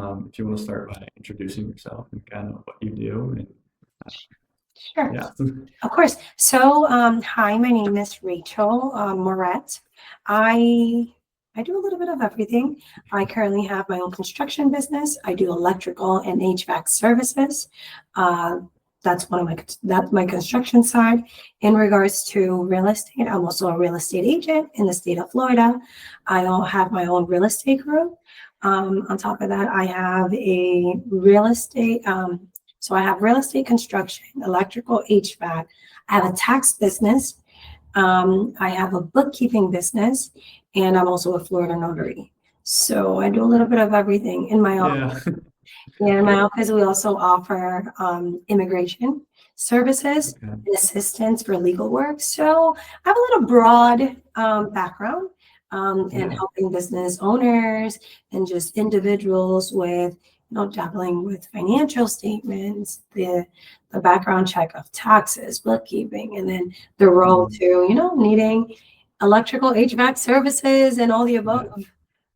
if you want to start by introducing yourself and kind of what you do, and Sure, yeah. of course. So, hi, my name is Rachel Moret. I I do a little bit of everything. I currently have my own construction business. I do electrical and HVAC services. Uh, that's my construction side. In regards to real estate, I'm also a real estate agent in the state of Florida. Have my own real estate group. On top of that, I have a real estate. So I have real estate construction, electrical HVAC. I have a tax business. I have a bookkeeping business, and I'm also a Florida notary. So I do a little bit of everything in my office. Yeah. Yeah, in my office, we also offer immigration services Okay. and assistance for legal work. So I have a little broad background in Yeah. helping business owners and just individuals with, dabbling with financial statements, the background check of taxes, bookkeeping, and then the role Mhm. to, needing electrical HVAC services and all the above. Yeah.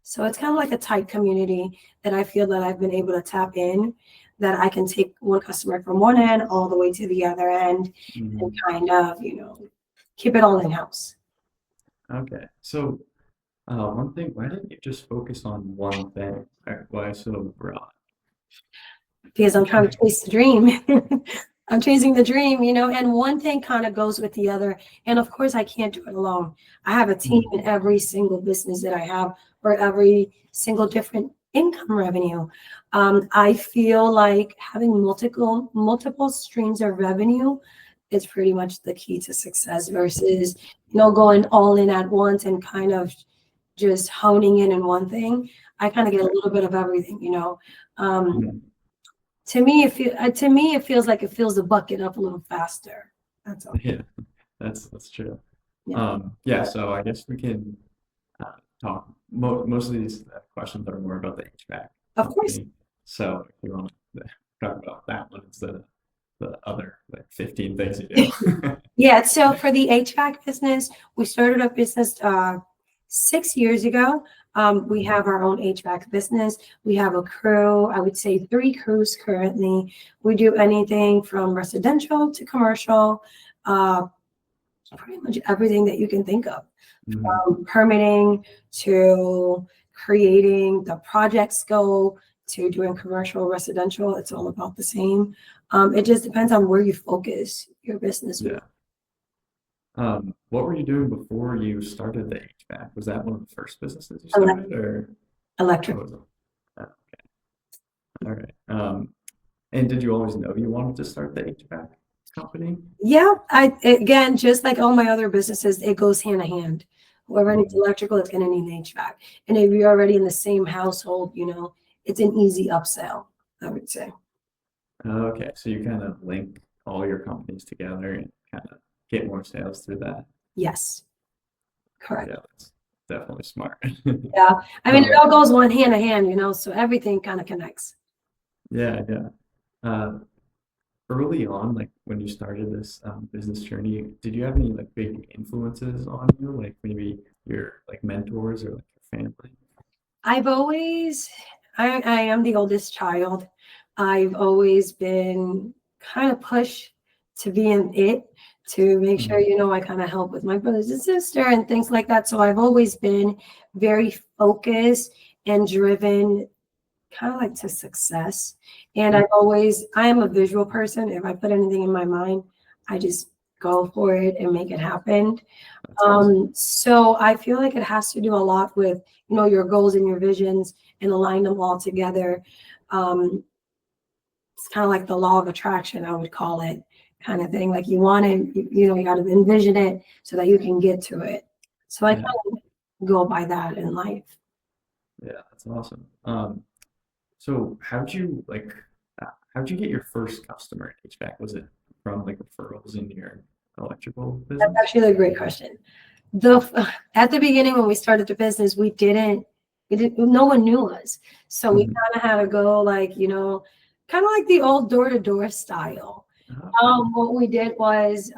So it's kind of like a tight community that I feel that I've been able to tap in, that I can take one customer from one end all the way to the other end and Mhm. kind of, keep it all in house. Okay. So, one thing, why didn't you just focus on one thing? Why so broad? Because I'm trying to chase the dream. I'm chasing the dream, and one thing kind of goes with the other. And of course, I can't do it alone. I have a team Mhm. in every single business that I have, or every single different income revenue. I feel like having multiple streams of revenue is pretty much the key to success versus, going all in at once and kind of just honing in one thing. I kind of get a little bit of everything. Um, Mhm. to me, it feels like it fills the bucket up a little faster. That's all. Yeah, that's true. Yeah, Yeah, so I guess we can talk. Most of these questions are more about the HVAC of course. company. So if you want to talk about that one instead of the other like 15 things you do. Yeah. So for the HVAC business, we started a business 6 years ago. We have our own HVAC business. We have a crew. I would say 3 crews currently. We do anything from residential to commercial. Uh, Pretty much everything that you can think of. Mhm. Permitting to creating the project scope to doing commercial, residential, it's all about the same. It just depends on where you focus your business with. Yeah. What were you doing before you started the HVAC? Was that one of the first businesses you Elec- started, or what Electric. was it? Oh, all right. And did you always know you wanted to start the HVAC company? Yeah, again, just like all my other businesses, it goes hand in hand. Whoever needs Mhm. electrical, it's going to need HVAC. And if you're already in the same household, it's an easy upsell, I would say. Okay, so you kind of link all your companies together and kind of get more sales through that. Yes, correct. Yeah, that's definitely smart. Yeah. I mean, it Um, all goes one hand in hand, so everything kind of connects. yeah, yeah. Uh, Early on, like when you started this business journey, did you have any like big influences on you, like maybe your like mentors or like your family? I've always, I am the oldest child. I've always been kind of pushed to be in it, to make sure, Mhm. I kind of help with my brothers and sister and things like that. So I've always been very focused and driven, kind of like to success. And Yeah, I am a visual person. If I put anything in my mind, I just go for it and make it happen. that's awesome. So I feel like it has to do a lot with, your goals and your visions and align them all together. Um, it's kind of like the law of attraction, I would call it, kind of thing. Like you want to, you got to envision it so that you can get to it. So I kind Yeah, of go by that in life. yeah, that's awesome. So how'd you get your first customer in HVAC? Was it from like referrals in your electrical That's business? actually a great question. At the beginning when we started the business, no one knew us. So we Mhm. kind of had to go like, kind of like the old door-to-door style. Okay. What we did was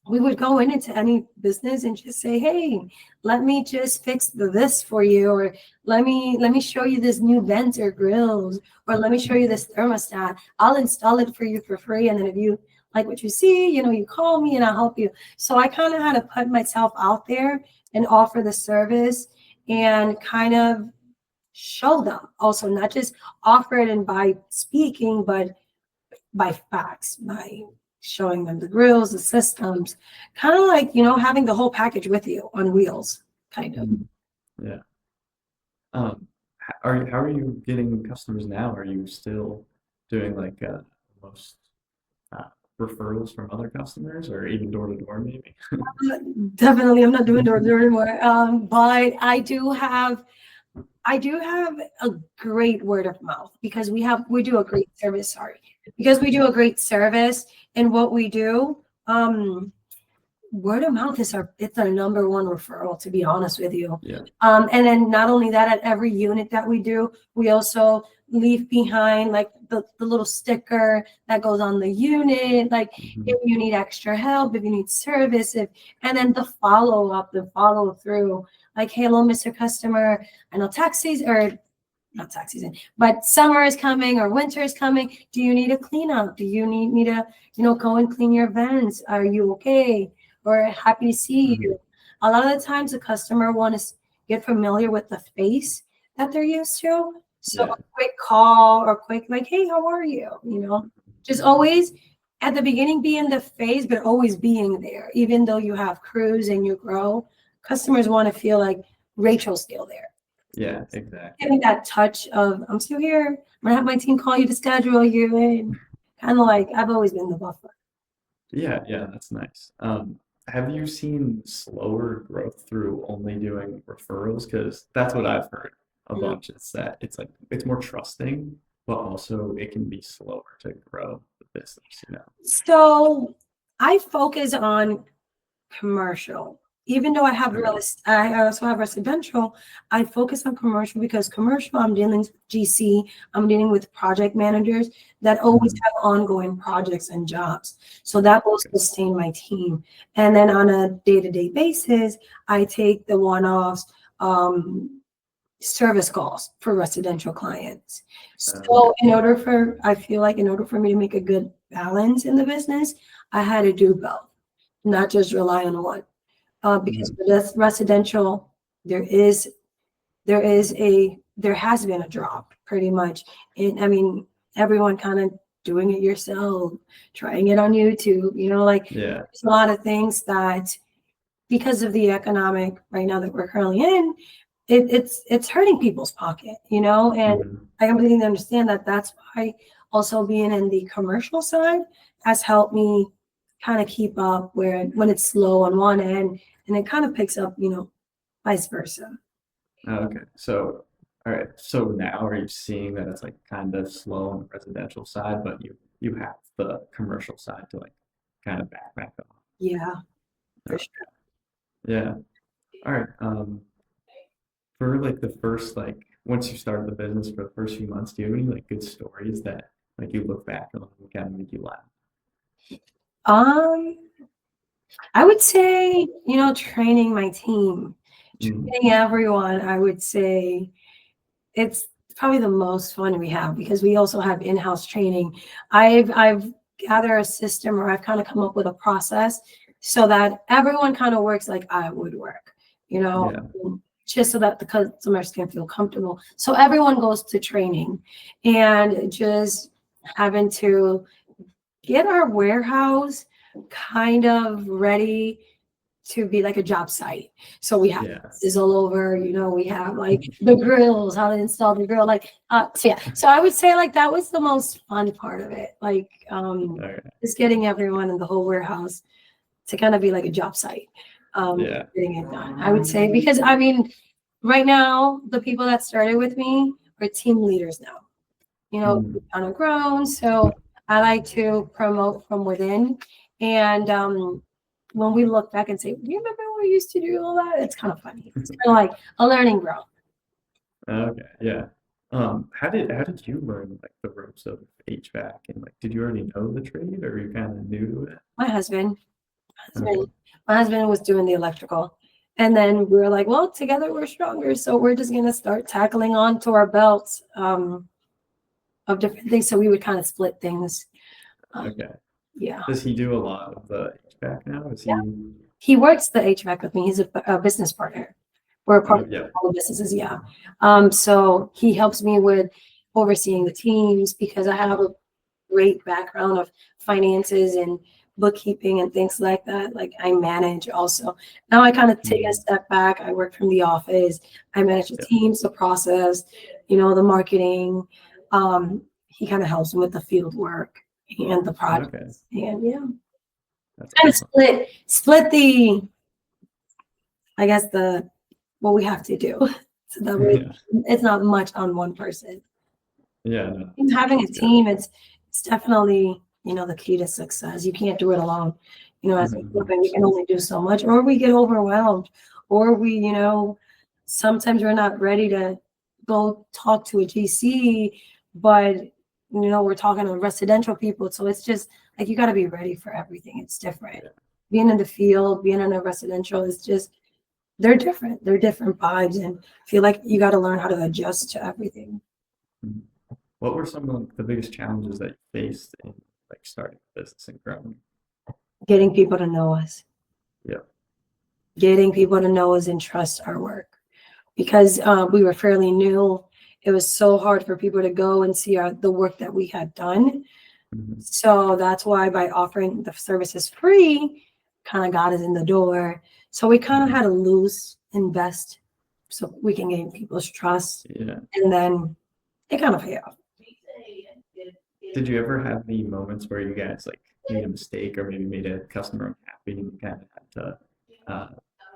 we would go into any business and just say, hey, let me just fix this for you, or let me show you this new vent or grills, or let me show you this thermostat. I'll install it for you for free. And then if you like what you see, you call me and I'll help you. So I kind of had to put myself out there and offer the service and kind of show them also, not just offer it and by speaking, but by facts, by showing them the grills, the systems, kind of like, having the whole package with you on wheels, kind of. Mm. Yeah. How are you getting customers now? Are you still doing like most uh, referrals from other customers or even door to door maybe? Definitely, I'm not doing door to door anymore. But I do have a great word of mouth because we do a great service. Sorry, because we do a great service in what we do. Word of mouth it's our number one referral, to be honest with you. Yeah. And then not only that, at every unit that we do, we also leave behind like the little sticker that goes on the unit, like Mhm. if you need extra help, if you need service, and then the follow up, the follow through, like, hey, hello, Mr. Customer. I know taxis or not tax season, but summer is coming or winter is coming. Do you need a cleanup? Do you need me to, go and clean your vents? Are you okay? Or happy to see Mhm. you. A lot of the times the customer wants to get familiar with the face that they're used to. So a Yeah. quick call or quick like, hey, how are you? Just always at the beginning being the face, but always being there, even though you have crews and you grow. Customers want to feel like Rachel's still there. Yeah, exactly. Getting that touch of I'm still here. I'm gonna have my team call you to schedule you in. Kind of like I've always been the buffer. Yeah, yeah, that's nice. Have you seen slower growth through only doing referrals? Because that's what I've heard a Mm. bunch. It's that it's like it's more trusting, but also it can be slower to grow the business, you know? So I focus on commercial. Even though Okay. I also have residential, I focus on commercial because commercial, I'm dealing with GC, I'm dealing with project managers that always Mhm. have ongoing projects and jobs. So that will Okay. sustain my team. And then on a day-to-day basis, I take the one-offs, um, service calls for residential clients. So Okay. I feel like in order for me to make a good balance in the business, I had to do both, not just rely on one. Because Mhm. for this residential, there is there has been a drop pretty much. And I mean, everyone kind of doing it yourself, trying it on YouTube, like Yeah. there's a lot of things that because of the economic right now that we're currently in, it's hurting people's pocket, and Mhm. I completely understand that. That's why also being in the commercial side has helped me kind of keep up where when it's slow on one end and it kind of picks up, vice versa. Okay. So, all right. So now are you seeing that it's like kind of slow on the residential side, but you have the commercial side to like kind of back off? Yeah, for Oh, sure. yeah. All right. For like the first like once you started the business for the first few months, do you have any like good stories that like you look back on and kind of make you laugh? Um, I would say, training my team, Mm, training everyone, I would say it's probably the most fun we have because we also have in-house training. I've gathered a system or I've kind of come up with a process so that everyone kind of works like I would work, you know, yeah. just so that the customers can feel comfortable. So everyone goes to training and just having to get our warehouse kind of ready to be like a job site. So we have Yeah. all over, we have like the grills, how to install the grill, like so yeah. So I would say like that was the most fun part of it. Like Okay. just getting everyone in the whole warehouse to kind of be like a job site. Yeah. Getting it done. I would say because I mean, right now the people that started with me are team leaders now. Mm, We've kind of grown. So I like to promote from within. And when we look back and say, do you remember when we used to do all that? It's kind of funny. It's kind of like a learning growth. okay. Yeah. How did you learn like the ropes of HVAC and like did you already know the trade or you kind of new to it? My husband, husband, Okay. my husband was doing the electrical. And then we were like, well, together we're stronger. So we're just gonna start tackling onto our belts of different things. So we would kind of split things. Um, Okay. yeah. Does he do a lot of the HVAC now? Is Yeah. he? He works the HVAC with me. He's a business partner. We're a part of Yeah. all the businesses, yeah. So he helps me with overseeing the teams because I have a great background of finances and bookkeeping and things like that. Like I manage also. Now I kind of take a Mhm. step back. I work from the office. I manage the Yeah. teams, the process, the marketing. He kind of helps me with the field work and the Okay. projects. And yeah, That's kind of awesome. split the, I guess the what we have to do. So that way Yeah. it's not much on one person. Yeah. No, And having a that's good. team, it's definitely, the key to success. You can't do it alone. As a group, and you can only do so much, or we get overwhelmed, or sometimes we're not ready to go talk to a GC, but we're talking to residential people. So it's just like you got to be ready for everything. It's different. Yeah. Being in the field, being in a residential is just they're different. They're different vibes, and I feel like you got to learn how to adjust to everything. Mhm. What were some of like, the biggest challenges that you faced in like starting a business and growing? Getting people to know us, Yeah. getting people to know us and trust our work, because we were fairly new. It was so hard for people to go and see the work that we had done. Mhm. So that's why by offering the services free, kind of got us in the door. So we kind of Mhm. had to lose, invest, so we can gain people's trust, Yeah. and then it kind of pay off. Did you ever have the moments where you guys like made a mistake or maybe made a customer unhappy and you kind of had to uh,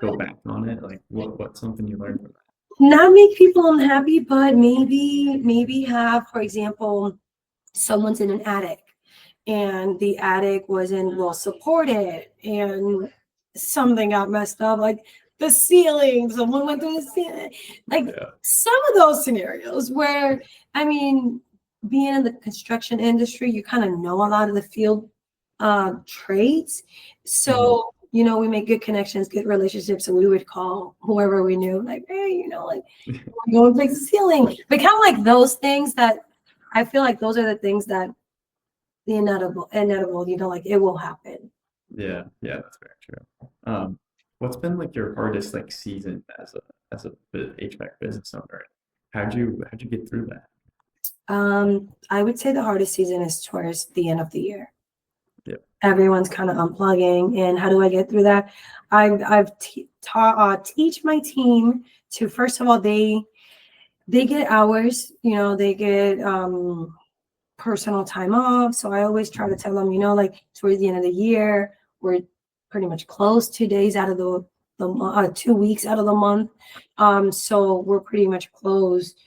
go back on it? Like what's something you learned from that? Not make people unhappy, but maybe have, for example, someone's in an attic and the attic wasn't well supported and something got messed up, like the ceiling, someone went through the ceiling, like Yeah. some of those scenarios where, I mean, being in the construction industry, you kind of know a lot of the field trades. Hmm. So, we make good connections, good relationships. So we would call whoever we knew, like, hey, like, we're going to fix the ceiling. But kind of like those things that I feel like those are the things that the inedible, like it will happen. Yeah, yeah, that's very true. What's been like your hardest like season as a HVAC business owner? How'd you get through that? I would say the hardest season is towards the end of the year. Yeah. Everyone's kind of unplugging, and how do I get through that? I've teach my team to, first of all, they get hours, they get personal time off. So I always try to Mhm. tell them, like towards the end of the year, we're pretty much closed 2 days out of the 2 weeks out of the month. So we're pretty much closed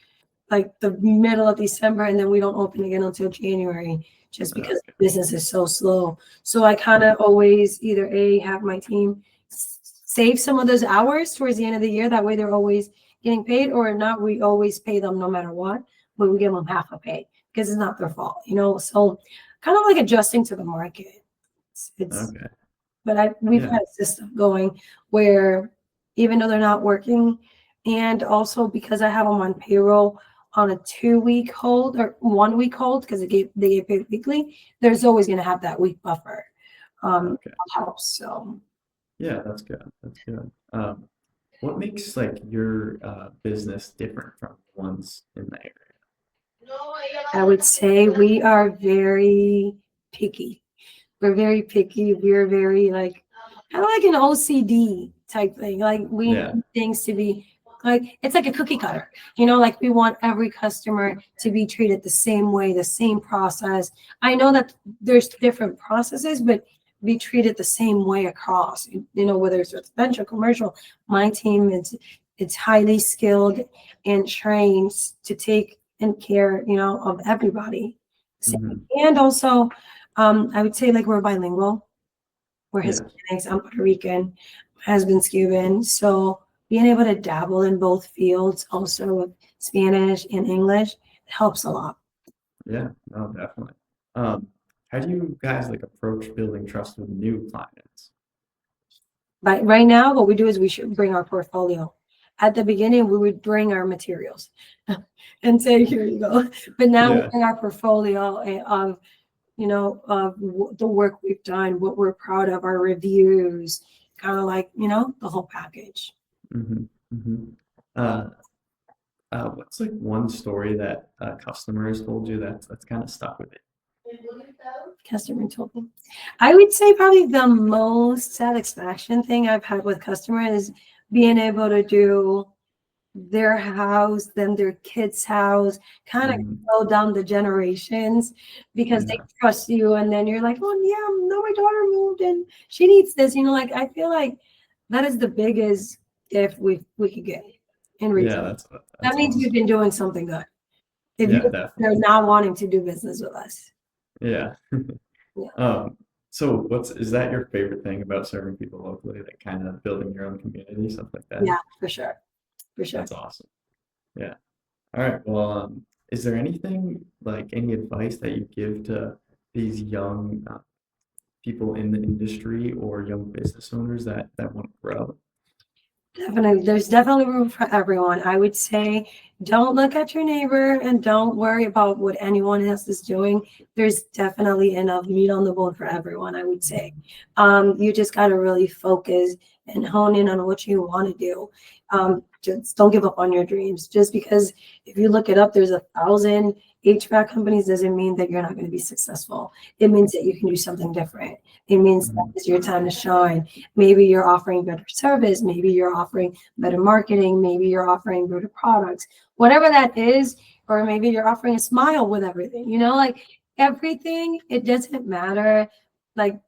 like the middle of December, and then we don't open again until January just because Okay. business is so slow. So I kind of always either have my team save some of those hours towards the end of the year. That way they're always getting paid, or not, we always pay them no matter what, but we give them half a pay because it's not their fault. So kind of like adjusting to the market. It's Okay. but we've Yeah. had a system going where even though they're not working, and also because I have them on payroll on a 2 week hold or 1 week hold because they get paid weekly, there's always going to have that week buffer. Okay. Helps. So Yeah, that's good. That's good. What makes like your business different from the ones in the area? I would say we are very picky. We're very picky. We're very like kind of like an OCD type thing. Like we Yeah. need things to be like it's like a cookie cutter. Like we want every customer to be treated the same way, the same process. I know that there's different processes, but be treated the same way across. Whether it's residential, commercial. My team is it's highly skilled and trained to take and care, of everybody. Hmm. And also I would say like we're bilingual. We're Yeah. Hispanics. I'm Puerto Rican. My husband's Cuban. So being able to dabble in both fields, also with Spanish and English, helps a lot. Yeah. No, definitely. Um, how do you guys like approach building trust with new clients? But right now, what we do is we should bring our portfolio. At the beginning, we would bring our materials and say, here you go. But now we Yeah. bring our portfolio of, the work we've done, what we're proud of, our reviews, kind of like, the whole package. Hmm. Hmm. Uh, what's like one story that a customer has told you that's kind of stuck with it? Customer told me. I would say probably the most satisfaction thing I've had with customers is being able to do their house, then their kid's house, kind of Mm, go down the generations because they yeah. trust you. And then you're like, oh, yeah, no, my daughter moved and she needs this. Like, I feel like that is the biggest gift we could get in Yeah, return. That that's means you've awesome. been doing something good. If Yeah, they're definitely. not wanting to do business with us. Yeah. Yeah. So is that your favorite thing about serving people locally, like kind of building your own community, stuff like that? Yeah, for sure. For sure. That's awesome. Yeah. All right. Well, is there anything like any advice that you give to these young people in the industry or young business owners that want to grow? Definitely, there's definitely room for everyone. I would say don't look at your neighbor and don't worry about what anyone else is doing. There's definitely enough meat on the bone for everyone, I would say. You just got to really focus and hone in on what you want to do. Just don't give up on your dreams. Just because if you look it up, there's 1,000 HVAC companies doesn't mean that you're not going to be successful. It means that you can do something different. It means that Mhm. it's your time to shine. Maybe you're offering better service, maybe you're offering better marketing, maybe you're offering better products, whatever that is, or maybe you're offering a smile with everything, like everything, it doesn't matter. Like,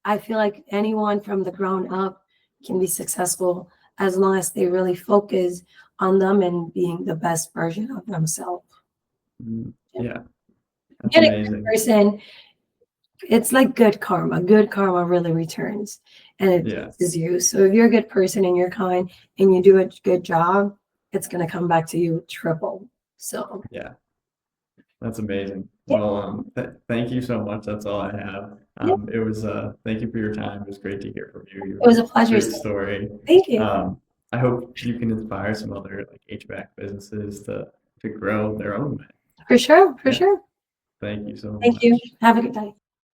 I feel like anyone from the ground up can be successful as long as they really focus on them and being the best version of themselves. Mhm. Yeah, that's Being a good amazing. person, it's like good karma. Good karma really returns and it Yeah, chases you. So if you're a good person and you're kind and you do a good job, it's going to come back to you triple. So yeah, that's amazing. yeah, Well, thank you so much. That's all I have. yeah, It was thank you for your time. It was great to hear from you. You it have was a a pleasure. great story. Thank you. I hope you can inspire some other like HVAC businesses to grow their own way. For sure. For Yeah, sure. thank you so Thank you. much. Have a good day.